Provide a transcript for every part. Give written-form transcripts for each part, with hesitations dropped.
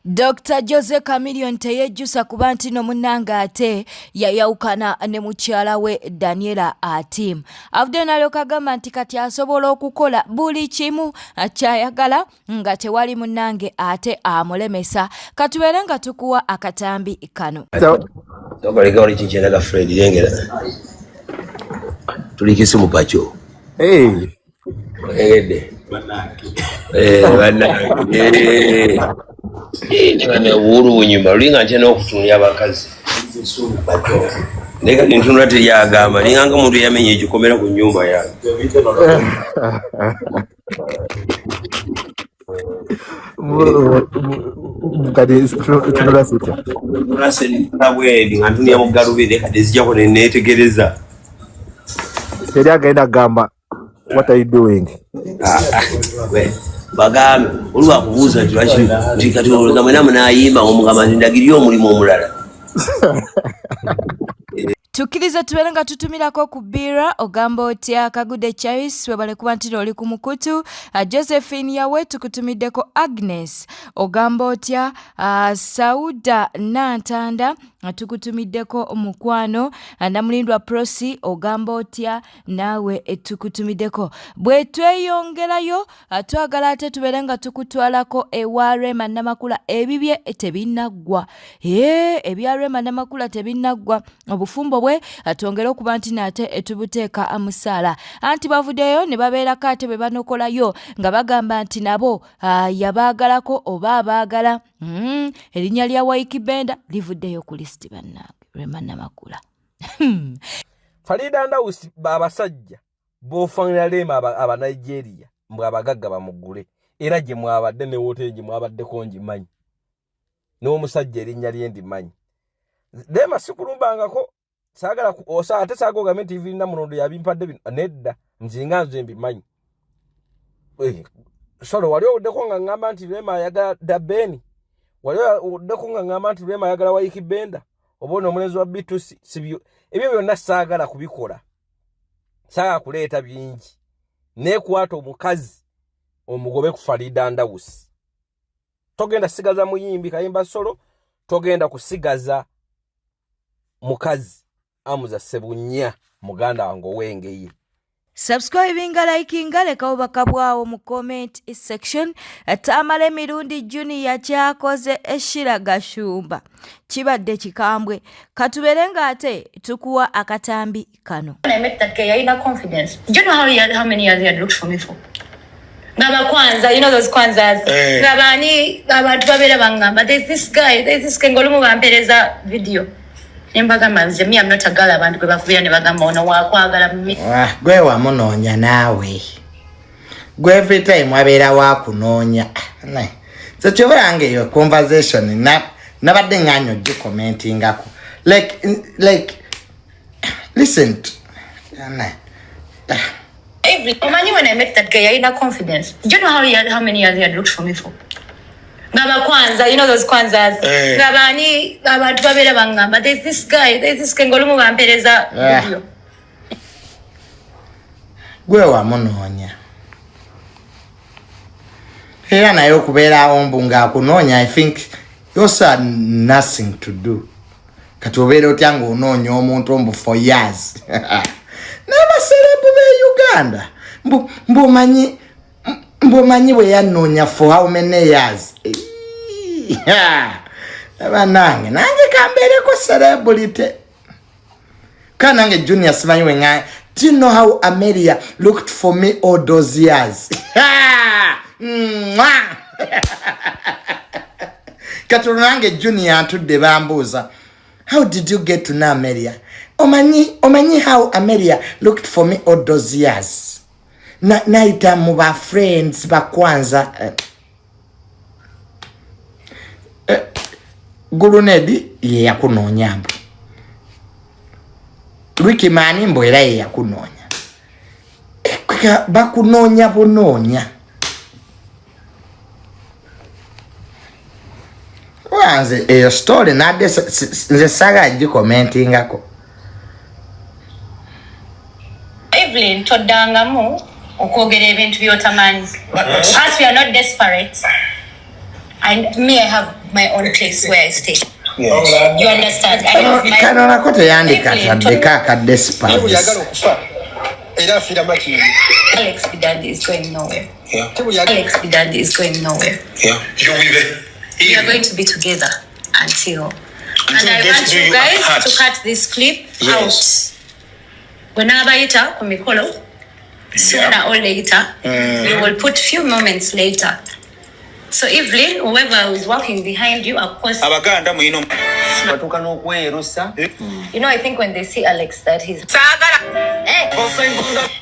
Dr. Jose Chameleone teyejjusa kuba nti no munnanga ate yayawukana ne mukyala we Daniela Atim. Avudde n'alyoka agamba nti kati asobola okukola buli kimu kyayagala nga tewali munnange ate amulemesa. Katubeere nga tukuwa akatambi kano. Sobaleka oli kinkyenda Fred yengera. Tulikisi mu pacho. Engedde. Bana uhuru bunyuma linga nkyena okutunya abakazi. Leka nintunula teyagamba linganga muntu yamenye ekikomera ku nyumba yange. Kadi tunula sita. Tunaseni tabwe lingantunya mu galubide kadi zijako netegereza. Teri agenda gamba. What are you doing? Bagame oluwa kubuuza nti lwaki ntikati olowooza mwena munayimba omugamba nti ndagirira omulimu omulala. Tukkiriza tubeere nga tutumirako ku Bira ogamba otya Kagude Charles webale kuba nti oli ku mukutu. Josephine yawe tukutumiddeko Agnes ogamba otya Sauda Nantanda tukutumiddeko Mukwano Namulindwa Prosi ogamba otya nawe tukutumiddeko. Bwe tweyongerayo twagala ate tubeere nga tukutwalako ewa Rema Namakula ebibye tebinnagwa. Ebya Rema Namakula tebinnagwa. Obufumbo bwe atongera okuba nti nate etubuteeka amusala. Anti bavuddeyo ne babeerako ate be banokolayo nga bagamba nti nabo yabaagalako oba abaagala. Erinnya lya Waikibenda livuddeyo ku listi bannange Rema Namakula. Farida Ndawusi abasajja b'ofaanira Rema aba Nigeria mbwe abagagga bamugule era gye mwabadde ne wooteri gye mwabaddeko ngimanyi n'omusajja erinnya lye ndimanyi. Rema sikulumbangako saagala osa ate saagoga me TV na munondo yabimpadde bino nedda nzinga nze mbimanyi. Solo wali oddeko nga ngamba nti Rema ayagala Dabeni. Wali oddeko nga ngamba nti Rema ayagala Waikibenda. Obona omulezi wa B2C sibyo. Ebyo byonna saagala kubikola. Saagala kuleeta bingi. Nekwata omukazi omugobe ku Farida Ndawusi. Togenda sigaza muyimbi kayimba solo. Togenda kusigaza mukazi amuza Sebunya muganda wange Owengeye. Subscribinga, likinga, lekawo bakabwawo mu comment section. Tamale mirundi Junior kyakoze Eshira Gashumba kibadde kikambwe. Katubeere nga ate tukuwa akatambi kano. When I met that guy, I had confidence. Do you know how many years he had looked for me for? Ngaba kwanza, you know those kwanzas. Ngabani abantu babera bangamba. There's this guy ngolumu bampereza video. Nembaga manze me I'm not a girl abantu kwe bakubira ne bagamba ono wakwagala mimi. Gwe wamunoonya naawe. Gwe every time wabeera wakunoonya. So kyoberange yo conversation nabadde nganyo gye commentingako. Like listen. When I met that guy, I had confidence. Do you know how many years he had looked for me for? Ngaba kwanza, you know those kwanzas. Ngabani abantu babera bangamba. There's this guy ngolumu bampereza video. Gwe wamunoonya. Era naye okubeera ombu ng'akunoonya, I think you also had nothing to do. Kati obeera otya ng'onoonya omuntu ombu for years. N'abaserebu b'e Uganda. Mbumanyi bwe yanoonya for how many years? Abanange nange kambeereko celebrity. Kanange Junior simanyi wenga. Do you know how Amelia looked for me all those years? Katunange Junior atudde bambuuza. How did you get to know Amelia? Omanyi how Amelia looked for me all those years? Naita mu ba friends bakwanza. Gulunedi ye yakunoonya mbu. Ricky Mani mbu era ye yakunoonya. Bakunoonya bunoonya. Wanze eyo story nade nze saga gi commentingako. Evelyn todangamu okwogera ebintu byotamanyi. As we are not desperate. And me, I have my own place where I stay. Yes. You understand? I have my Kanona kote yandika tandika kadespa. Alex Bidandi is going nowhere. Yeah. Alex Bidandi is going nowhere. Yeah. We are going to be together until and I want you guys to cut this clip out. Whenever ita kumikolo, sooner or later, we will put few moments later. So Evelyn, whoever is walking behind you, of course. You know, I think when they see Alex that he's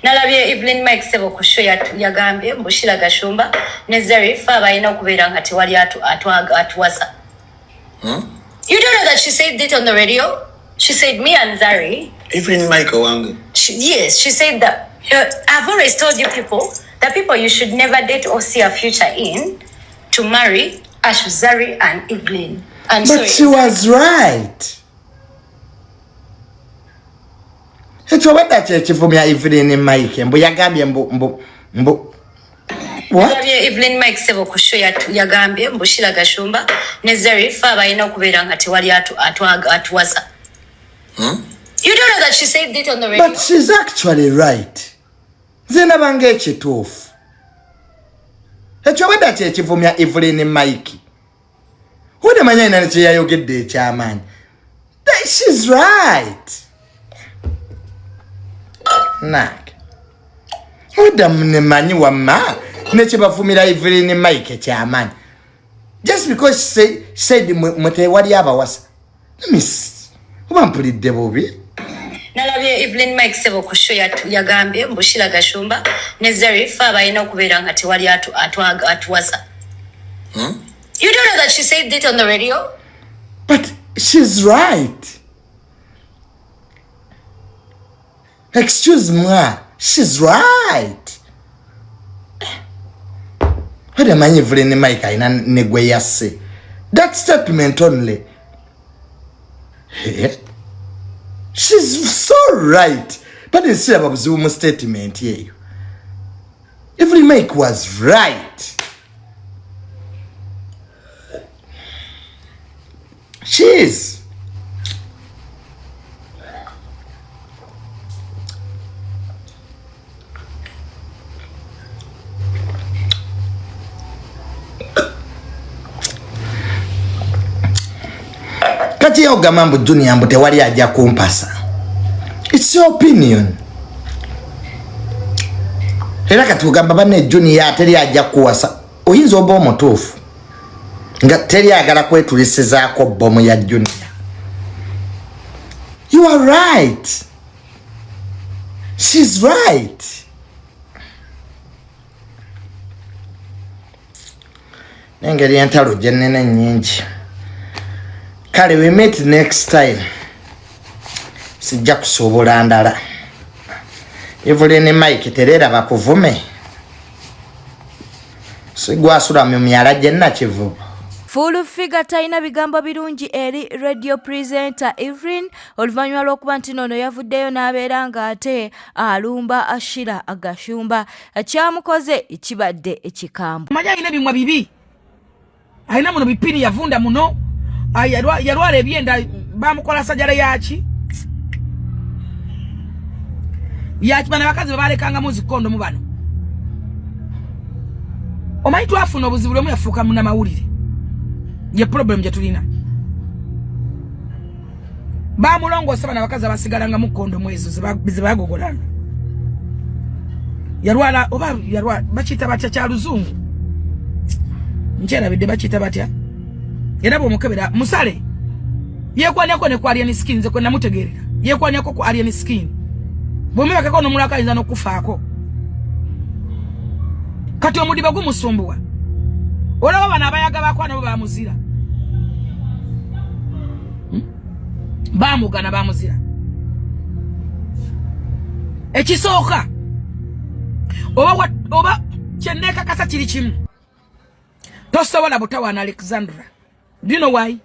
Nalabye Evelyn Mike sebo kushoya yagambye mbushira gashumba nezeri faba ina kubera ngati wali atwasa. You don't know that she said it on the radio? She said me and Zari. Evelyn Mike wangu. Yes, she said that. I've always told you people that people you should never date or see a future in to marry Ash, Zari and Evelyn. And but she was right. Echo wenda chechi for me Evelyn Mike mbo yagambye mbo what? Evelyn Mike sebo kushoya yagambye mbushira gashumba nezeri faba ina kubera ngati wali atwasa. You don't know that she said it on the radio? But she's actually right. Zena bange chitufu. Echo wenda chechi for me Evelyn Mike. Who the manya ina cheya yogede chairman? She's right. Nak. Who the manya wa ma? Neche bafumira Evelyn Mike chairman. Just because she said mute wali aba wasa. Miss. Who ampuli debobi? Nalabye Evelyn Mike sebo kushoya yagambye mbushira gashumba nezeri faba ina kubera ngati wali atwasa. You don't know that she said it on the radio? But she's right. Excuse me, she's right. What am I Evelyn Mike ina negwe say? That statement only. Hey. She's so right. But it's about Zoom statement here. Evelyn Mike was right. She is. Kati ya ugamambu dunia mbute wali aja kumpasa. It's your opinion. Hela kati ugamba bane dunia teri aja kuwasa. Oyinza oba omutuufu. Nga teri agala kwetulisiza ko bomu ya dunia. You are right. She's right. Nengeri entalo jenene nyingi. Kale we meet next time. Sijja kusobola ndala. Evelyn Mike terera bakuvume. Sigwasula mu myala jenna kivuba. Full figure taina bigambo birungi eri radio presenter Evelyn oluvanyuma lw'okuba nti ono yavuddeyo n'abeera ng'ate alumba ashira agashumba kyamukoze ekibadde ekikambwe. Manya ine bimwa bibi. Aina muno bipini yavunda muno. Yalwala ebyenda bamukola sajjala yaki. Yaki bana bakazi balekanga muzikondo mu bano. Omanyi twafuna obuzibu lwemu yafuuka muna mawulire. Ye problem je tulina. Ba mulongo saba na bakazi abasigalanga mu kondo mwezo zibagogolana. Yalwala oba yalwala bachita batya kya luzungu. Nchera bide bachita batya. Yerabo mukebera musale. Yekwanyako ne kwa alien skin ze kwenda mutegerera. Yekwanyako ku alien skin. Bomwe bakako no mulaka inza no kufaako. Kati omudiba gumusumbuwa. Olaba bana abayaga bakwana bo bamuzira. Bamugana bamuzira. Ekisooka. Oba cheneka kasa kiri kimu. Tosobola butawana Alexandra. Do you know why?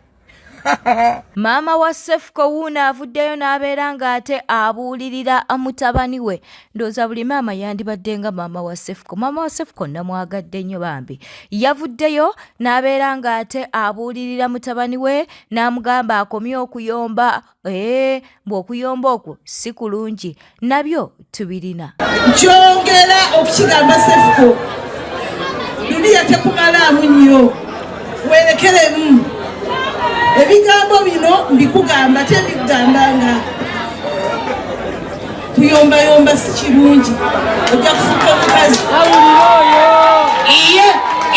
Mama wa Sefco Wuna avuddeyo n'abeera ng'ate abuulirira mutabani we. Ndowooza buli maama yandibadde nga maama wa Sefco. Maama wa Sefco namwagadde nnyo bambi. Yavuddeyo n'abeera ng'ate abuulirira mutabani we n'amugamba akomye okuyomba. Bw'okuyomba okwo si kulungi. Nabyo tubirina. Nkyongera okukigamba Sefco. Dunia tekumalaamu nnyo. Weerekeremu. Ebigambo bino mbikugamba tebigambanga. Kuyomba si kirungi. Ojja kufuuka omukazi.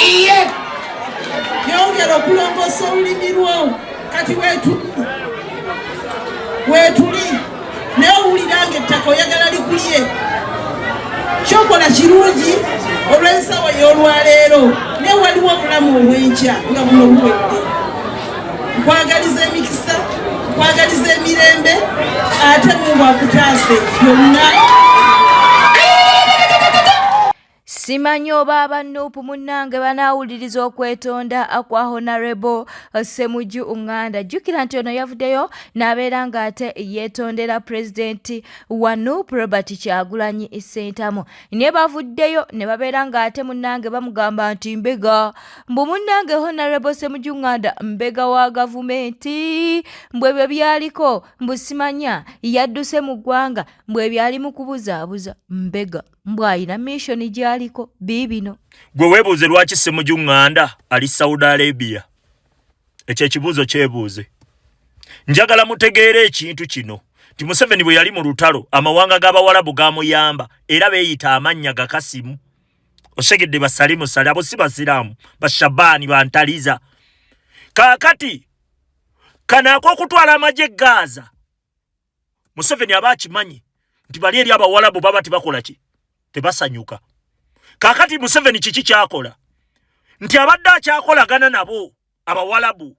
Iye. Yongera okulongoosa olulimi lwo. Kati weetuli. Naye owuliranga ettaka oyagala likulye. Kyokola kirungi olw'ensawo y'olwaleero. Naye waliwo obulamu obw'enkya nga buno buwedde. Kwagaliza emikisa, kwagaliza emirembe, ate Mungu akutaase byonna. Simanyi oba abanuupu munnange banaawuliriza okwetonda kwa Honorable Ssemujju Nganda. Jjukira nti ono yavuddeyo n'abeera ng'ate yeetondera Pulezidenti wa Nuupu Robert Kyagulanyi Ssentamu. Ne bavuddeyo ne babeera ng'ate munnange bamugamba nti mbega. Mbu munnange Honorable Ssemujju Nganda mbega wa gavumenti. Mbu ebyo byaliko mbu simanya yadduse mu ggwanga mbu ebyali mu kubuzaabuza mbega. Mbu ayina mission gyaliko biibino. Gwe weebuuze lwaki Ssemujju Nganda ali Saudi Arabia. Ekyo ekibuuzo kyebuuze. Njagala mutegeere ekintu kino. Ti Museveni bwe yali mu lutalo amawanga g'Abawarabu gaamuyamba era beeyita amannya gakasimu. Osegedde basalimu sali abo si basiraamu bashabaani bantaliza. Kaakati kana ak'okutwala amagye Gaza. Museveni aba akimanyi nti bali eri Abawarabu baba tibakola ki? Tebasanyuka. Kakati Museveni kiki kyakola? Nti abadde akyakolagana nabo Abawarabu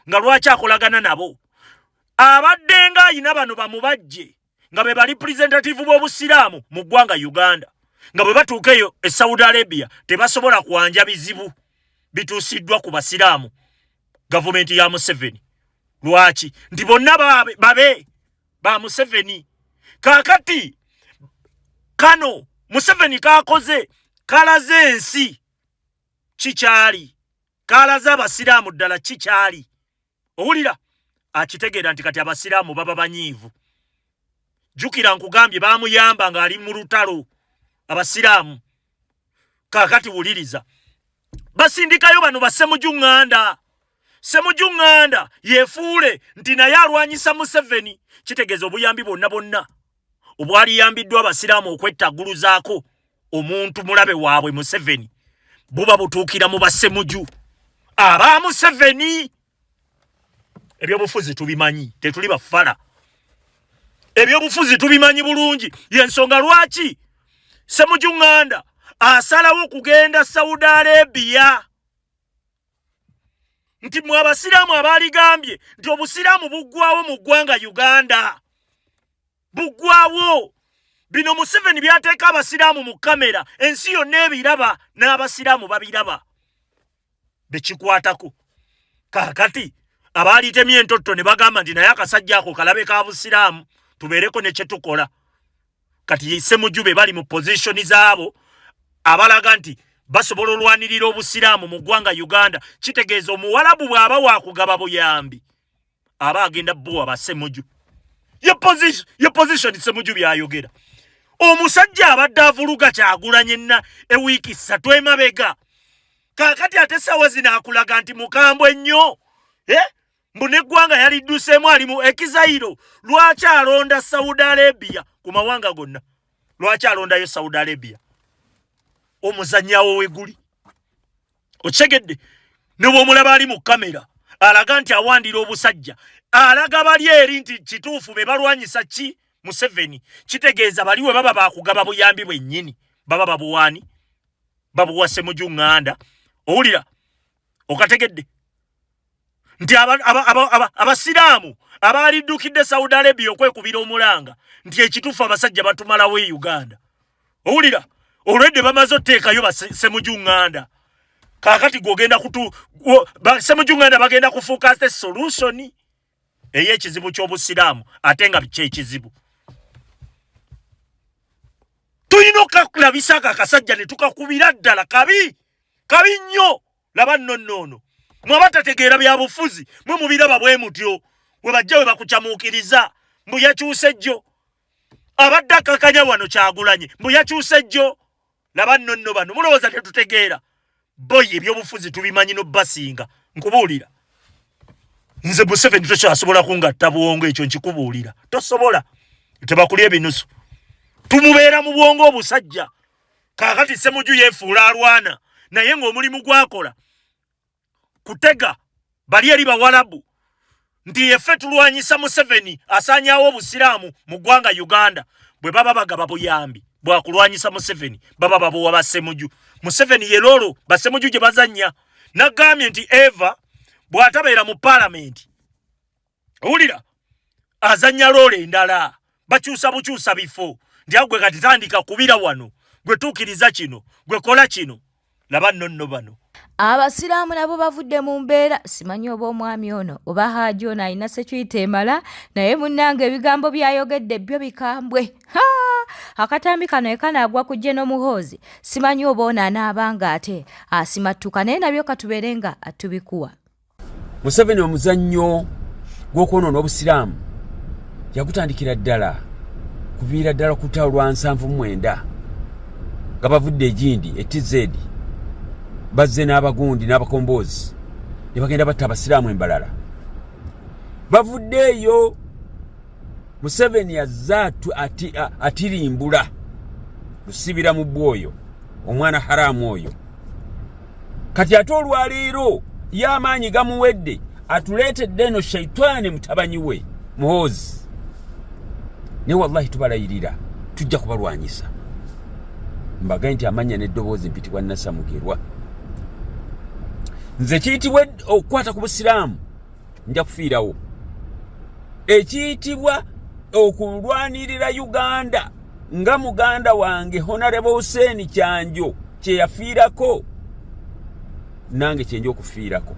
nga lwaki akolagana nabo? Abadde nga ayina bano bamubajje nga be bali representative b'obusiraamu mu ggwanga Uganda nga bwe batuuka eyo e Saudi Arabia tebasobola kwanja bizibu bituusiddwa ku basiraamu gavumenti ya Museveni. Lwaki? Nti bonna babe ba Museveni. Kakati kano Museveni kakoze kalaze ensi kikyali, kalaze abasiraamu ddala kikyali. Owulira akitegeera nti kati abasiraamu baba banyiivu. Jjukira nkugambye baamuyamba ng'ali mu lutalo abasiraamu. Kaakati wuliriza basindikayo bano ba Ssemujju Nganda. Ssemujju Nganda yeefuule nti naye alwanyisa Museveni. Kitegeeza obuyambi bonna obwali yambiddwa abasiraamu okwettagguluzaako omuntu mulabe waabwe Museveni buba butuukira mu Bassemujju aba Museveni. Ebyobufuzi tubimanyi, tetuli bafala. Ebyobufuzi tubimanyi bulungi. Yensonga lwaki Ssemujju Nganda asalawo kugenda Saudi Arabia. Nti mwe abasiraamu abaligambye nti obusiraamu buggwawo mu ggwanga Uganda. Buggwawo. Bino Museveni byateeka abasiraamu mu kamera. Ensi yonna ebiraba n'abasiraamu babiraba. Bekikwatako. Kaakati abaalitemye entotto ne bagamba nti naye akasajja ako kalabe ka busiraamu tubeereko ne kye tukola. Kati Ssemujju be bali mu pozishoni zaabo abalaga nti basobola olwanirira obusiraamu mu ggwanga Uganda. Kitegeeza omuwalabu bw'aba wakugaba buyambi aba agenda bbuwa ba Ssemujju. Ye position Ssemujju byayogera. Omusajja abadde avuluga Kyagulanyi enna ewiiki 3 emabega. Kaakati ate sawa zino akulaga nti mukambwe nnyo. Mbu n'eggwanga yalidduseemu ali mu Exile. Lwaki alonda Saudi Arabia ku mawanga gonna? Lwaki alondayo Saudi Arabia? Omuzannyawo weguli. Okyegedde ne bw'omulaba ali mu kamera alaga nti awandira obusajja. Alaga bali eri nti kituufu be balwanyisa ki Museveni. Kitegeeza baliwe baba bakugaba buyambi bwennyini. Baba babuwaani. Babuwa Ssemujju Nganda. Owulira okategedde nti abasiraamu abaliddukidde Saudi Arabia okwekubira omulanga nti ekituufu abasajja batumalawo e Uganda. Owulira olwedde bamaze otteekayo ba Ssemujju Nganda. kakati gogenda kutu Ssemujju Nganda bagenda kufuuka the solution ey'ekizibu ky'obusiraamu ate nga kyekizibu. Tulina okulabisa akasajja ne tukakubira ddala kabi nnyo. Laba nno mwe batategeera bya bufuzi mwe mubiraba bwe mutyo we bajja we bakucamuukiriza mbu yakyuse jjo abadde akakanya wano Kyagulanyi mbu yakyuse jjo. Laba nno bano mulowooza tetutegeera boyi ebyobufuzi tubimanyi no basinga nkubuulira nze Museveni tokyasobola kungatta bwongo ekyo nkikubuulira tosobola tebakulya ebinusu tumubeera mu bwongo obusajja kakati Ssemujju yeefuula alwana naye ng'omulimu gwakola kutega bali eri bawalabu nti yeffe tulwanyisa Museveni asaanyaawo obusiraamu mu ggwanga Uganda bwe baba bagaba buyambi bwakulwanyisa Museveni baba babuwa ba Ssemujju. Museveni yeloolo ba Ssemujju gye bazannya nagambye nti Eva bw'atabeera mu palamenti owulira azannya loole endala bakyusa bukyusa bifo nti agwe kati tandika kubira wano gwe tuukiriza kino gwe kola kino. Laba nno bano abasiraamu nabo bavudde mu mbeera simanyi oba omwami ono oba haaji ono alina sekiyita emala naye munnange ebigambo byayogedde byo bikambwe. Akatambi kano ekanaagwa ku General Muhoozi simanyi oba ono anaabanga ate asimattuka naye nabyo katubeere nga atubikuwa. Museveni omuzannyo gw'okwonoona obusiraamu yagutandikira ddala kuviira ddala ku lutalo lwa 79 nga bavudde egindi TZ bazze n'abagundi n'abakomboozi ne bagenda batta abasiraamu embalala. Bavuddeeyo Museveni yazza atirimbula lusibira mu bwoyo omwana haramu oyo. Kati ate olwaleero y'amaanyi gamuwedde atuleetedde eno shaitani mutabanyi we Muhoozi. Ne wallahi tubalayirira tujja kubalwanyisa. Mbagaye nti amanya n'eddoboozi mpitibwa Nassamugerwa. Nze kiyitibwa okukwata ku busiraamu nja kufiirawo. Ekiyitibwa okulwanirira Uganda nga muganda wange Honorable Hussein Kyanjo kye yafiirako nange kyenja okufiirako.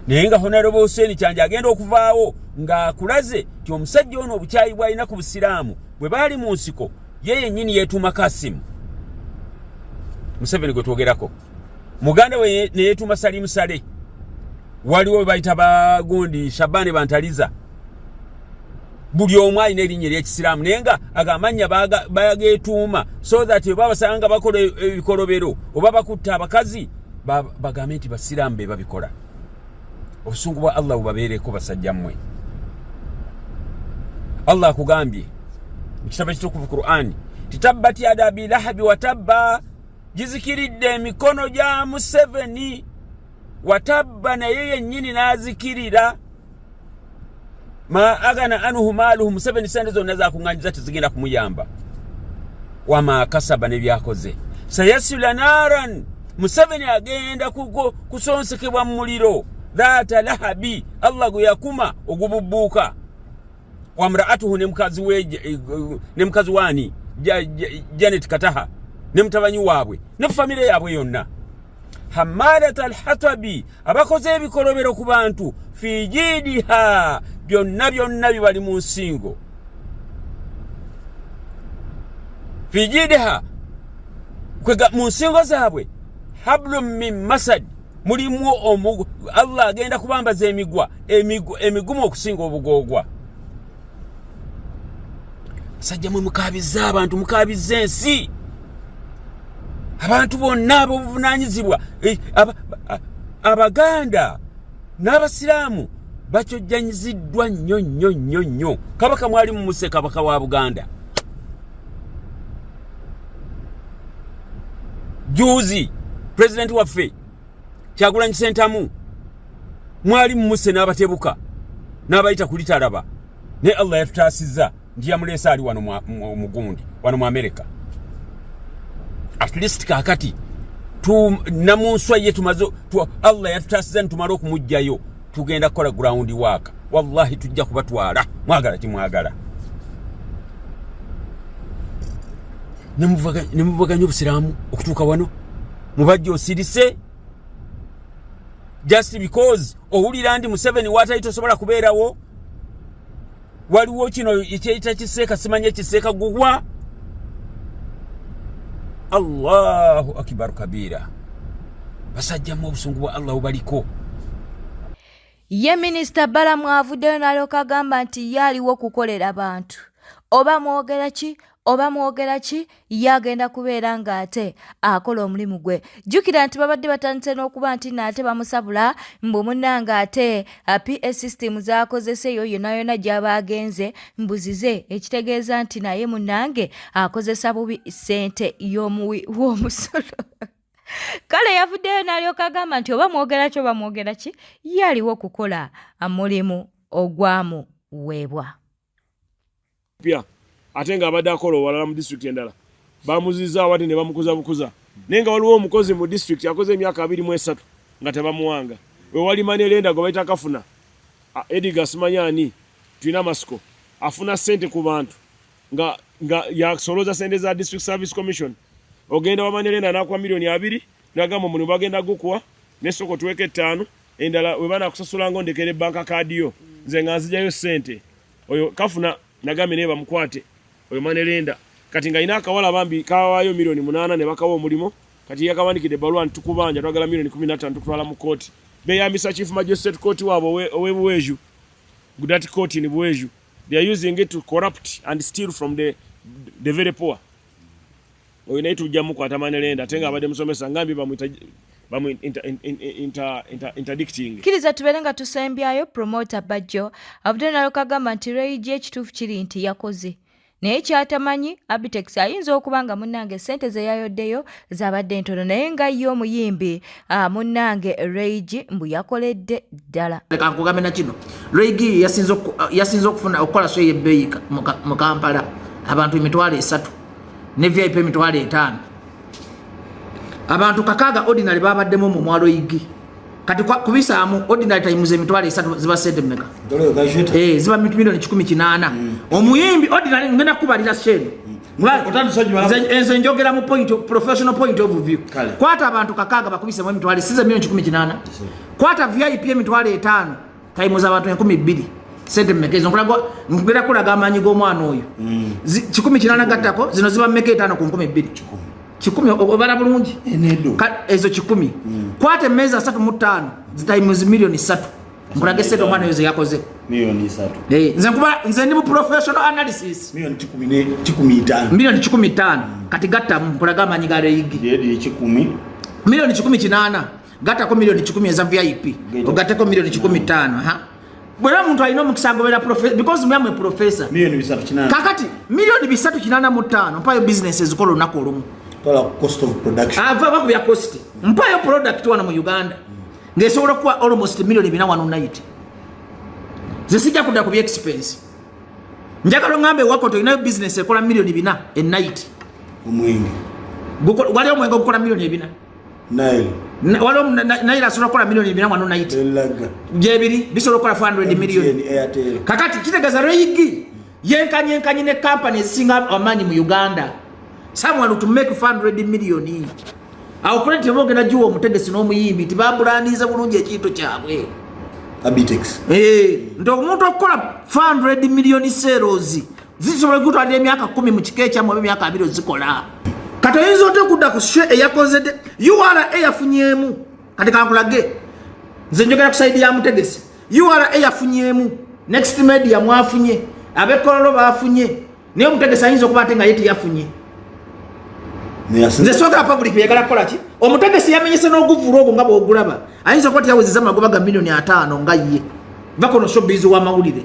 Naye nga Honorable Hussein Kyanjo agenda okuvaawo ng'akulaze ti omusajja ono obukyayi bw'alina ku busiraamu bwe baali mu nsiko ye yennyini yeetuuma Kasimu. Museveni gwe twogerako muganda we ne yeetuuma Salimu Sale. Waliwo we bayita bagundi Shabani Bantaliza. Buli omu alina erinnya ery'ekisiraamu naye nga agamanya bageetuuma so that bwe babasanga bakola ebikolobero oba bakutta abakazi bagambe nti basiraamu be babikola. Obusungu bwa Allah bubabeereko basajja mmwe. Allah akugambye mu kitabo ekitukuvu Qur'ani titabbat yada Abi Lahabi wa tabba, gizikiridde emikono gya Museveni watabba naye yennyini n'azikirira. Ma agana anuhu maaluhu, Museveni sente zonna zakuŋŋanyiza tezigenda kumuyamba. Wama kasaba ne byakoze. Sayasula naran, Museveni agenda kusonsekebwa mu muliro. Dhata lahabi, Allah gwe yakuma ogububbuuka. Wamraatuhu ne mukazi wani Janet Kataha ne mutabanyi waabwe ne famire yaabwe yonna. Hamalat al-hatabi, abakoze ebikolobero ku bantu fi jidiha, byonna bibali mu nsingo. Fi jidiha, kwega mu nsingo zaabwe hablum min masad, mulimu omugu. Allah agenda kubambaza emigumu okusinga obugogwa. Sajja mwe mukabiza abantu, mukabiza ensi. Abantu bonna ab'obuvunaanyizibwa Abaganda n'Abasiraamu bakyojjanyiziddwa nnyo. Kabaka mwali mumuse kabaka wa Buganda. Juzi president waffe Kyagulanyi Ssentamu mwali mumuse n'abatebuka n'abayita kulitalaba. Ne Allah yatutaasizza ndi yamuleese ali wano mu gundi wano mu America. At least kakati namunswa ye tumazo Allah yatutaasiza ntumala okumujjayo tugenda kukola ground work. Wallahi tujja kubatwala mwagala timwagala. Nemuvuganya obusiraamu okutuuka wano mubajja osirise just because owulira ndi Museveni watayi tosobola kubeerawo. Waliwo kino ekyeyita kiseeka simanye kiseeka gugwa. Allahu akbar kabira. Basajja mu obusungu bwa Allah bubaliko. Ye Minisita Balamu avuddeyo n'alyoka agamba nti yaliwo kukolera abantu. Oba mwogera ki yagenda kubeera ng'ate akola omulimu gwe. Jjukira nti babadde batandise n'okuba nti n'ate bamusabula mbu munnanga ate PS system z'akozesa eyo yonna gy'aba agenze mbuzize, ekitegeeza nti naye munnange akozesa bubi ssente y'omuwi w'omusolo. Kale yavuddeyo n'alyoka agamba nti oba mwogera ki yaliwo kukola mulimu ogwamu weebwa. Ate nga abadde akola owalala mu district endala bamuzizza awati ne bamukuza bukuza. Naye nga waliwo omukozi mu district yakoze emyaka 23 nga tebamuwanga. We wali Manelenda gwe bayita kafuna Edgar Simanyani tulina masiko afuna sente ku bantu nga yasoloza sente za District Service Commission. Ogenda wa Manelenda n'akwa milioni 2 n'agamba muno bagenda gukwa n'esoko tuweke 5 endala we bana kusasula ngondekere banka kadi yo nze nga nzijayo sente. Oyo kafuna nagambe ne bamukwate oyo Manelenda kati nga ina akawala bambi kawayo milioni 8 ne bakawo omulimo kati yakawandikide balwa ntukubanja twagala milioni 15 tukutwala mu court. Beyambisa Chief Magistrate Court wabo owebuweju Gudati Court ni buweju. They are using it to corrupt and steal from the very poor. Oyo naye tujja mukwata Manelenda tenga abadde musomesa ngambi interdicting. Kiriza tuberenga tusembyayo promoter Bajjo avudde n'alyoka agamba nti Rage ekituufu kiri nti yakoze. Naye kyatamanyi Abitex ayinza okubanga munnange sente ze yayoddeyo zabadde ntono naye nga ye omuyimbi munnange Rage mbu yakoledde ddala. Leka nkugambe na kino. Rage yasinza okufuna okukola show y'ebbeeyi mu Kampala abantu 3,000 ne VIP 5,000. Abantu kakaga ordinary babaddemu mu mwalo yigi. Kati kubisaamu ordinary times 3,000 ziba sente mmeka? Ziba milioni 18. Omuyimbi ordinary ngenda kubalira sheno. Nze njogera mu professional point of view. Kwata abantu kakaga bakubise mu mitwale size milioni 18. Kwata VIP 5,000 times abantu 12,000. Sente mmekezo ngera kulaga amanyi g'omwana oyo. 18 gattako zino ziba mmeka 5 ku 12,000. 10 obala bulungi ezo 10. Kwate meza 3 times milioni 3 nkulage sente omwana oyo ze yakoze milioni 3. Nze ndi mu professional analysis milioni 15. Milioni 15 kati gatta nkulaga amanyi ga Rage yedi 10 milioni 18 gatta ko milioni 10 eza VIP ogatteko milioni 15. Bwera muntu alina omukisango bera professor because myamwe professor milioni 3 kakati milioni 385 mpayo business ezikola olunaku olumu. Cost of production. Ava ku ya cost. Mpayo product wana mu Uganda. Ngesobola kuwa almost milioni 490. Zesija kuda ku bi expense. Njagalo ngambe wako to ina business ekola milioni 4 a night. Omwenge. Wale omwenge okola milioni 4. Nile. Wale naira sobola kola milioni 490. Elaga. Jebiri bisobola kola 400 million. Kakati kitegaza Rage yenkanye ne company singa amani mu Uganda. Someone to make 500 million. Awukulete bogera juwo omutegesi n'omuyimbi tibabulaniza bulungi ekintu kyabwe. Abitex. Ndo omuntu okukola 500 million sales zisobola kutwalira emyaka 10 mu kike kyamwe emyaka 2 zikola. Kati oyinza okudda ku she eyakoze URA yafunyemu kati kankulage nze njogera ku side ya mutegesi URA yafunyemu Next Media mwafunye abekololo bafunye niyo mutegesi ayinza okuba ate nga yeti yafunye. Nze soka public yagala kola ki omutegesi yamenyese n'oguvula ogwo nga bw'ogulaba ayinza okuba tiyawezeza amagoba ga milioni 5 nga ye bakono showbiz wa mawulire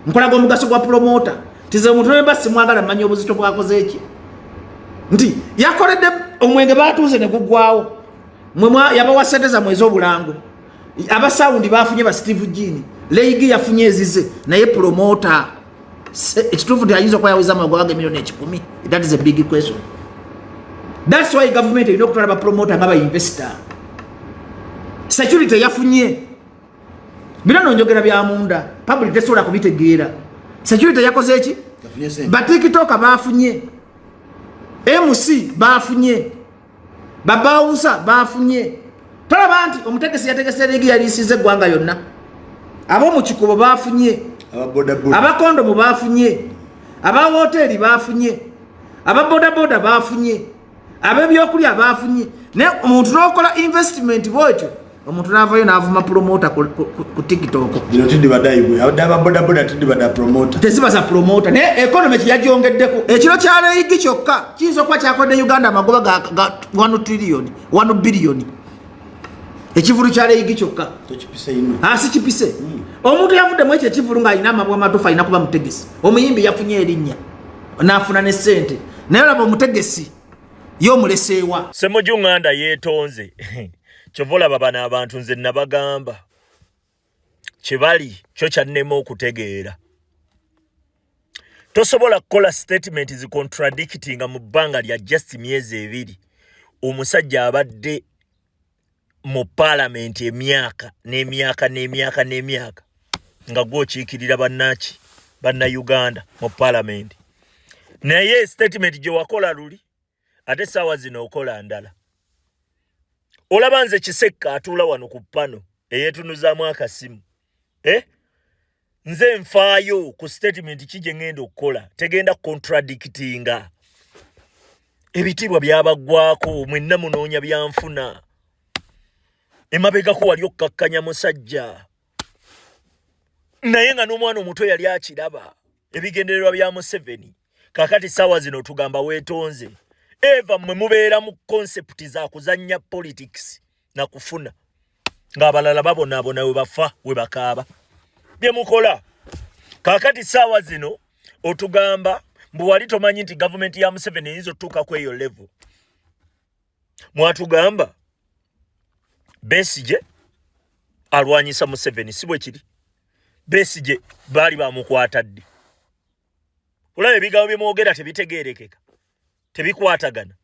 nkolaga omugaso gwa promoter tize omuntu ne basi mwagala manyi obuzito bwakoze eki nti yakoledde omwenge batuuze ne gugwawo mwe yabawa sente za mwezi obulango aba sound bafunye ba Steve Gini Rage yafunye ezize naye promoter ekituufu ayinza okuba yaweza amagoba ga milioni 10. That is a big question. That's why government you know kutwala ba promoter ngaba investor. Security yafunye. Bilano njogera bya munda. Public tesola kubitegeera. Security yakoze eki? Ba TikTok bafunye. MC bafunye. Babausa bafunye. tolaba nti omutegesi yategese ligi yalisize eggwanga yonna ab'omu kikubo baafunye abakondomu baafunye abawooteeri baafunye ababodaboda baafunye ab'ebyokulya baafunye naye omuntu n'okola investment bwetyo omuntu n'avayo n'avuma promota ku tiktok teziba za promota naye economy kyeyagyongeddeko ekiro kya leegi kyokka kiyinza okuba kyakodde uganda amagoba ga 1 billion ekivulu kya leegi kyokka si kipise omuntu yavuddemu ekyo ekivulu ng'alina amabwa amatuufu alina kuba mutegesi omuyimbi yafunye erinnya n'afuna ne ssente naye olaba omutegesi y'omuleseewa Ssemujju Nganda yeetonze kyovola babana abantu nze nabagamba kibali kyo kyannema okutegeera tosobola kukola statement contradicting mu bbanga lya just myezi 2 omusajja abadde mu parliament emyaka n'emyaka nga gwokiikirira banna Uganda mu parliament naye statement gye wakola luli ate saawa zino okola ndala olaba nze Kisekka atuula wano ku pano eyeetunuzaamu akasimu nze nfaayo ku statement kije ngenda okukola tegenda contradictinga ebitibwa byabaggwako mwenna munoonya byanfuna emabegako wali okkakkanya musajja naye nga n'omwana omuto yali akiraba ebigendererwa bya Museveni kakati saawa zino tugamba weetonze eva mwe mubeera mu concept za kuzannya politics na kufuna ng'abalala babonaabona we bafa we bakaaba bye mukola kakati saawa zino otugamba mbu wali tomanyi nti gavumenti ya Museveni eyinza otuuka ku eyo level mwatugamba Besigye alwanyisa Museveni si bwe kiri Besigye baali bamukwata ddi olaba ebigambo bye mwogera tebitegeerekeka tebikwatagana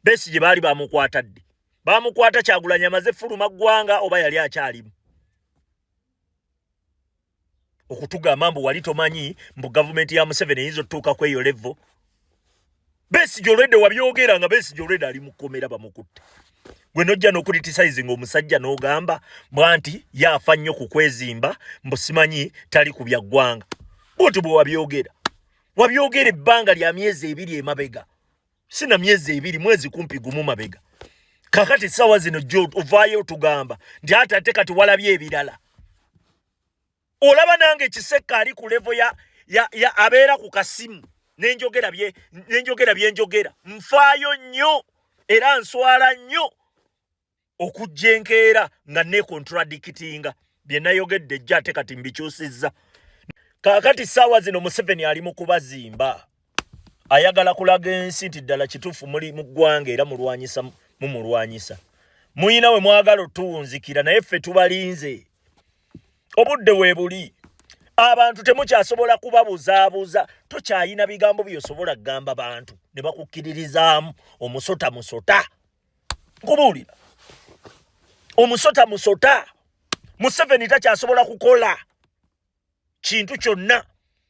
Besigye baali bamukwata ddi bamukwata Kyagulanyi amaze fuluma ggwanga oba yali akyalimu okutugamba mbu wali tomanyi mbu gavumenti ya Museveni eyinza otuuka ku eyo level Besigye olwedde wabyogera nga Besigye olwedde ali mu kkomera bamukutte gwe nojja n'okulitisizing omusajja n'ogamba bwanti yaafa nnyo ku kwezimba mbu simanyi tali ku bya ggwanga bwoti bwe wabyogera ebbanga lya myezi 2 emabega sina myezi 2 mwezi kumpi gumu mabega kakati saawa zino jo ovaayo tugamba nti ate kati walabye ebirala olaba nange Kisekka ali ku level ya abeera ku kasimu n'enjogera byenjogera nfaayo nnyo era nswala nnyo okujjenkeera nga ne contradictinga bye nayogedde ejja ate kati mbikyusizza kakati saawa zino Museveni ali mu kubazimba ayagala kulaga ensi nti ddala kituufu muli mu ggwanga era mumulwanyisa muyina we mwagala otuwunzikira naye ffe tubalinze obudde weebuli abantu temukyasobola kubabuzaabuza tokyayina bigambo byosobola kugamba bantu ne bakukkiririzaamu omusota nkubuulira omusota Museveni takyasobola kukola kintu kyonna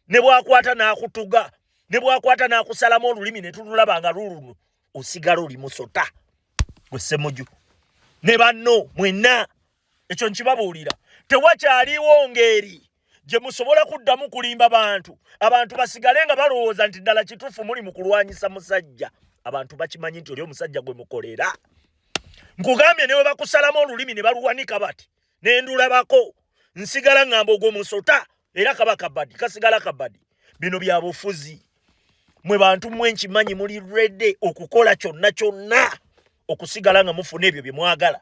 ne bwakwata n'akutuga ne bwakwata n'akusalamu olulimi ne tululaba nga luluno osigala oli musota gwe Ssemujju ne banno mwenna ekyo nkibabuulira tewakyaliwo ngeri gye musobola kuddamu kulimba abantu basigale nga balowooza nti ddala kituufu muli mu kulwanyisa musajja abantu bakimanyi nti oli omusajja gwe mukolera nkugambye newe bakusalamu olulimi ne baluwanika bati nendulabako nsigala ngamba ogwo musota era kaba kabadi kasigala kabadi bino bya bufuzi mwe bantu mwe nkimanyi muli ready okukola kyonna okusigala nga mufuna ebyo bye mwagala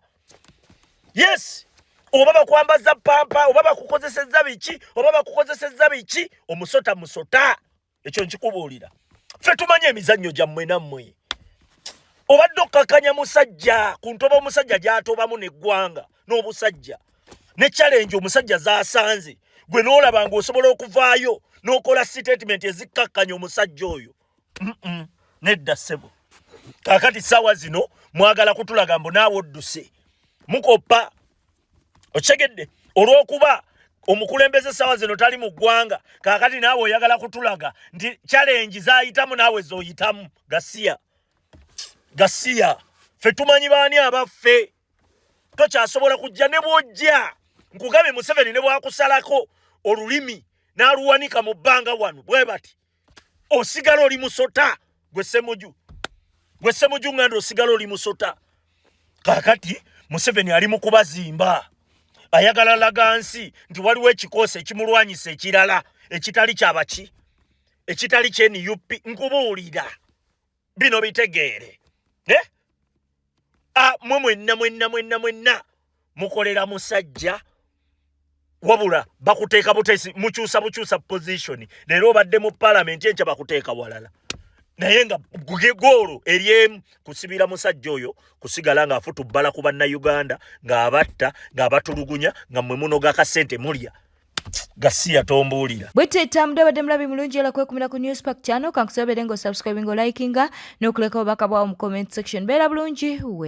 yes oba bakwambaza pampa oba bakukozesezza biki omusota ekyo nkikubuulira ffe tumanye emizannyo gyammwe nammwe obadde okkakanya musajja ku ntoba omusajja gy'atobamu n'eggwanga n'obusajja ne challenge omusajja zaasanze gwe n'olaba ng'osobola okuvaayo n'okola statement ezikkakkanya omusajja oyo nedda ssebo kaakati saawa zino mwagala kutulaga mbu naawe odduse mukoppa okegedde olw'okuba omukulembeze saawa zino tali mu ggwanga kaakati naawe oyagala kutulaga nti challenge zaayitamu naawe z'oyitamu gasiya ffe tumanyi baani abaffe tokyasobola kujja ne bwojja nkugambe Museveni ne bwakusalako olulimi n'aluwanika mu bbanga wano bwe bati osigala oli musota gwe Ssemuju ng'ando osigala oli musota. Kakati Museveni ali mu kubazimba ayagala laga nsi nti waliwo ekikoose ekimulwanyisa ekirala ekitali kyabaki ekitali ky'NUP. Nkubuulira bino bitegeere mwenna mukolera musajja wabula bakuteeka butesi mukyusa position leero obadde mu parliament enkya bakuteeka walala naye nga goolo eryemu kusibira musajja oyo kusigala nga afutubbala ku bannayuganda ng'abatta ng'abatulugunya nga mmwe munoga akasente mulya gasiya tombuulira. Bweteta mudabadde mulabi mulungi era kwekumira ku Newspark channel kankusabire ngo subscribing o likinga n'okuleka obubaka bwawo mu comment section. Beera bulungi.